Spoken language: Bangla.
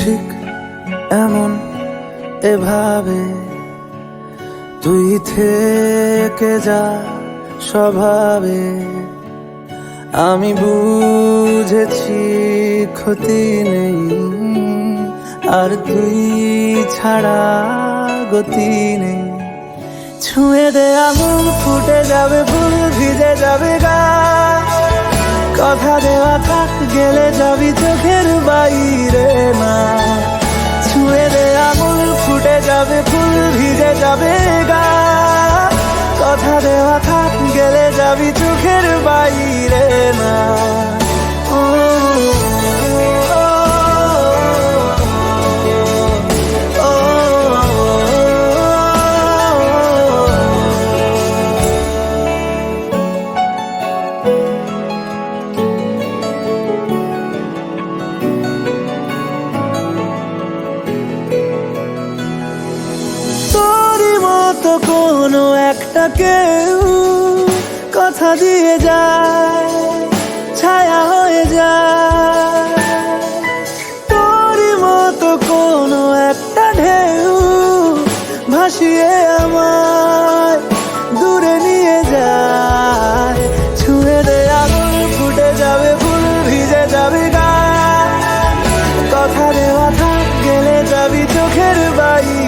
ঠিক এমন এভাবে তুই থেকে যা স্বভাবে। আমি বুঝেছি ক্ষতি নেই, আর তুই ছাড়া গতি নেই। ছুঁয়ে দে আগুন, ফুটে যাবে ফুল, ভিজে যাবে গা। কথা দেওয়া থাক, গেলে যাবি চোখের বাইরে না। ছুঁয়ে দে আগুন, ফুটে যাবে ফুল, ভিজে যাবে গা। কথা দেওয়া থাক, গেলে যাবি চোখের বাইরে না। তো কোনো একটা কেউ কথা দিয়ে যায়, ছায়া হয়ে যায়। তোরই মতো কোনো একটা ঢেউ ভাসিয়ে আমায় দূরে নিয়ে যায়। ছুঁয়ে দে আগুন, ফুটে যাবে ফুল, ভিজে যাবে গা। কথা দেওয়া থাক, গেলে যাবি চোখের বাইরে